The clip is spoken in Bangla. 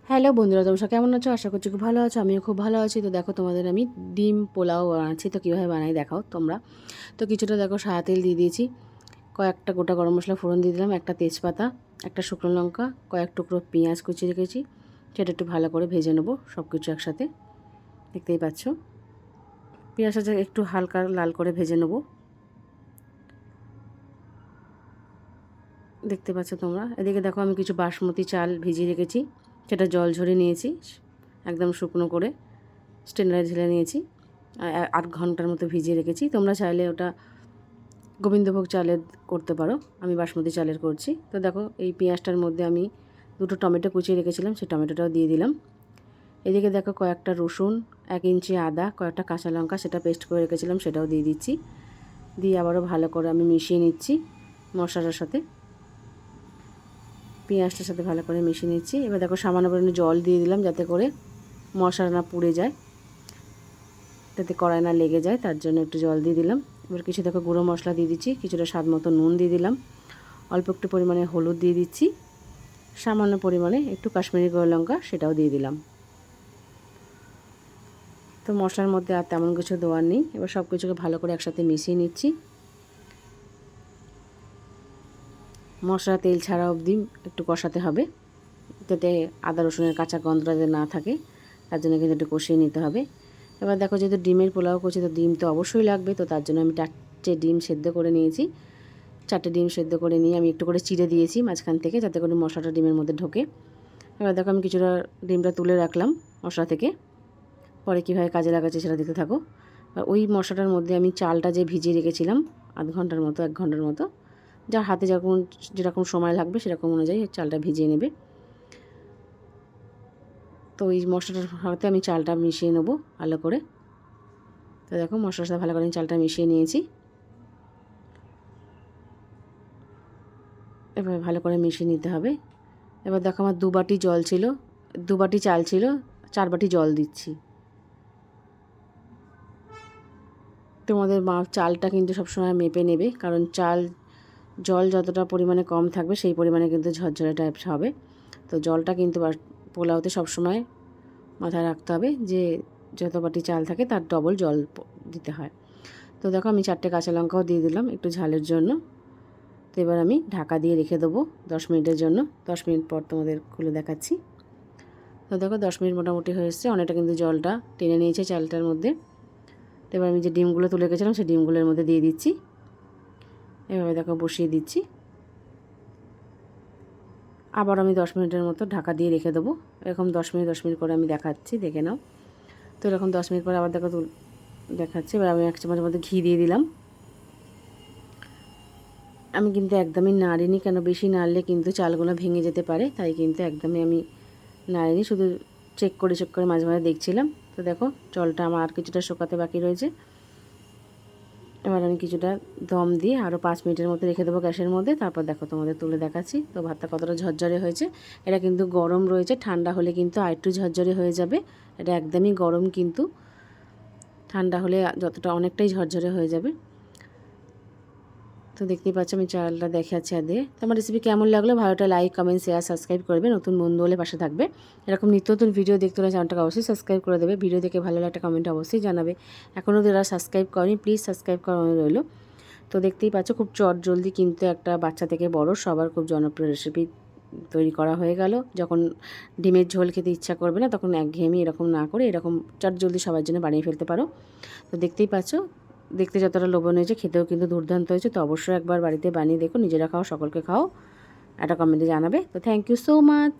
হ্যালো বন্ধুরা, তোমরা সব কেমন আছো? আশা করছি খুব ভালো আছো। আমিও খুব ভালো আছি। তো দেখো, তোমাদের আমি ডিম পোলাও বানাচ্ছি। তো কীভাবে বানাই দেখাও তোমরা। তো কিছুটা দেখো সাদা তেল দিয়ে দিয়েছি, কয়েকটা গোটা গরম মশলা ফোড়ন দিয়ে দিলাম, একটা তেজপাতা, একটা শুকনো লঙ্কা, কয়েক টুকরো পেঁয়াজ কুচিয়ে রেখেছি। সেটা একটু ভালো করে ভেজে নেবো সব কিছু একসাথে। দেখতেই পাচ্ছ, পেঁয়াজটা একটু হালকা লাল করে ভেজে নেবো। দেখতে পাচ্ছ তোমরা। এদিকে দেখো, আমি কিছু বাসমতি চাল ভিজিয়ে রেখেছি, সেটা জল ঝরিয়ে নিয়েছি একদম শুকনো করে, স্টেনারে ঢেলে নিয়েছি। 8 ঘন্টার মতো ভিজিয়ে রেখেছি। তোমরা চাইলে ওটা গোবিন্দভোগ চালের করতে পারো, আমি বাসমতি চালের করছি। তো দেখো, এই পেঁয়াজটার মধ্যে আমি দুটো টমেটো কুচিয়ে রেখেছিলাম, সেই টমেটোটাও দিয়ে দিলাম। এদিকে দেখো, কয়েকটা রসুন, 1 ইঞ্চি আদা, কয়েকটা কাঁচা লঙ্কা সেটা পেস্ট করে রেখেছিলাম, সেটাও দিয়ে দিচ্ছি। দিয়ে আবারও ভালো করে আমি মিশিয়ে নিচ্ছি মশলাটার সাথে, পেঁয়াজটার সাথে ভালো করে মিশিয়ে নিচ্ছি। এবার দেখো, সামান্য পরিমাণে জল দিয়ে দিলাম যাতে করে মশলা না পুড়ে যায়, যাতে কড়াই না লেগে যায়, তার জন্য একটু জল দিয়ে দিলাম। এবার কিছু দেখো গুঁড়ো মশলা দিয়ে দিচ্ছি, কিছুটা স্বাদ মতো নুন দিয়ে দিলাম, অল্প একটু পরিমাণে হলুদ দিয়ে দিচ্ছি, সামান্য পরিমাণে একটু কাশ্মীরি গুঁড়ো লঙ্কা সেটাও দিয়ে দিলাম। তো মশলার মধ্যে আর তেমন কিছু দেওয়ার নেই। এবার সব কিছুকে ভালো করে একসাথে মিশিয়ে নিচ্ছি। মশলা তেল ছাড়া অবধি একটু কষাতে হবে, যাতে আদা রসুনের কাঁচা গন্ধটা যাতে না থাকে, তার জন্য কিন্তু একটু কষিয়ে নিতে হবে। এবার দেখো, যেহেতু ডিমের পোলাও করছি তো ডিম তো অবশ্যই লাগবে। তো তার জন্য আমি 4টে ডিম সেদ্ধ করে নিয়েছি। 4টে ডিম সেদ্ধ করে নিয়ে আমি একটু করে চিড়ে দিয়েছি মাঝখান থেকে, যাতে করে মশলাটা ডিমের মধ্যে ঢোকে। এবার দেখো, আমি কিছুটা ডিমটা তুলে রাখলাম মশলা থেকে, পরে কীভাবে কাজে লাগাচ্ছি সেটা দিতে থাকো। আর ওই মশলাটার মধ্যে আমি চালটা যে ভিজিয়ে রেখেছিলাম 1 ঘন্টার মতো, 1 ঘন্টার মতো, যার হাতে যেরকম সময় লাগবে সেরকম অনুযায়ী চালটা ভিজিয়ে নেবে। তো এই মশলাটার সাথে আমি চালটা মিশিয়ে নেবো ভালো করে। তো দেখো, মশলার সাথে ভালো করে আমি চালটা মিশিয়ে নিয়েছি। এবার ভালো করে মিশিয়ে নিতে হবে। এবার দেখো, আমার 2 বাটি জল ছিল, 2 বাটি চাল ছিল, 4 বাটি জল দিচ্ছি। তোমাদের চালটা কিন্তু সবসময় মেপে নেবে, কারণ জল যতটা পরিমাণে কম থাকবে সেই পরিমাণে কিন্তু ঝরঝরে টাইপস হবে। তো জলটা কিন্তু পোলাওতে সবসময় মাথায় রাখতে হবে যে যত বাটি চাল থাকে তার ডবল জল দিতে হয়। তো দেখো, আমি 4টে কাঁচা লঙ্কাও দিয়ে দিলাম একটু ঝালের জন্য। তো এবার আমি ঢাকা দিয়ে রেখে দেবো 10 মিনিটের জন্য। 10 মিনিট পর তোমাদের খুলে দেখাচ্ছি। তো দেখো, 10 মিনিট মোটামুটি হয়ে এসছে, অনেকটা কিন্তু জলটা টেনে নিয়েছে চালটার মধ্যে। তো এবার আমি যে ডিমগুলো তুলে রেখেছিলাম সেই ডিমগুলোর মধ্যে দিয়ে দিচ্ছি। এভাবে দেখো বসিয়ে দিচ্ছি। আবার আমি 10 মিনিটের মতো ঢাকা দিয়ে রেখে দেবো। এরকম 10 মিনিট করে আমি দেখাচ্ছি, দেখে নাও। তো এরকম 10 মিনিট পরে আবার দেখো দেখাচ্ছি। এবার আমি 1 চামচের মধ্যে ঘি দিয়ে দিলাম। আমি কিন্তু একদমই নাড়িনি, কেন বেশি নাড়লে কিন্তু চালগুলো ভেঙে যেতে পারে, তাই কিন্তু একদমই আমি নাড়িনি, শুধু চেক করে মাঝে মাঝে দেখছিলাম। তো দেখো, জলটা আমার আর কিছুটা শুকাতে বাকি রয়েছে। এবার আমি কিছুটা দম দিয়ে আরও 5 মিনিটের মতো রেখে দেবো গ্যাসের মধ্যে। তারপর দেখো, তোমাদের তুলে দেখাচ্ছি। তো ভাতটা কতটা ঝরঝরে হয়েছে। এটা কিন্তু গরম রয়েছে, ঠান্ডা হলে কিন্তু আরেকটু ঝরঝরে হয়ে যাবে। এটা একদমই গরম, কিন্তু ঠান্ডা হলে যতটা অনেকটাই ঝরঝরে হয়ে যাবে। তো দেখতেই পাচ্ছ, আমি চালটা দেখাচ্ছি আর দিয়ে। তো আমার রেসিপি কেমন লাগলো, ভালোটা লাইক, কমেন্ট, শেয়ার, সাবস্ক্রাইব করবে। নতুন বন্ধু হলে পাশে থাকবে। এরকম নিত্য নতুন ভিডিও দেখতে হলে চ্যানেলটাকে অবশ্যই সাবস্ক্রাইব করে দেবে। ভিডিও দেখে ভালো লাগলে একটা কমেন্ট অবশ্যই জানাবে। এখনও যারা সাবস্ক্রাইব করেনি প্লিজ সাবস্ক্রাইব করানো রইল। তো দেখতেই পাচ্ছ, খুব জলদি কিন্তু একটা বাচ্চা থেকে বড় সবার খুব জনপ্রিয় রেসিপি তৈরি করা হয়ে গেল। যখন ডিমের ঝোল খেতে ইচ্ছা করবে না, তখন একঘেয়েমি এরকম না করে এরকম জলদি সবার জন্য বানিয়ে ফেলতে পারো। তো দেখতেই পাচ্ছ, দেখতে যতটা লোভনীয় হয়েছে, খেতেও কিন্তু দুর্দান্ত হয়েছে। তো অবশ্যই একবার বাড়িতে বানিয়ে দেখো, নিজেরা খাও, সকলকে খাও, একটা কমেন্টে জানাবে। তো থ্যাংক ইউ সো মাচ।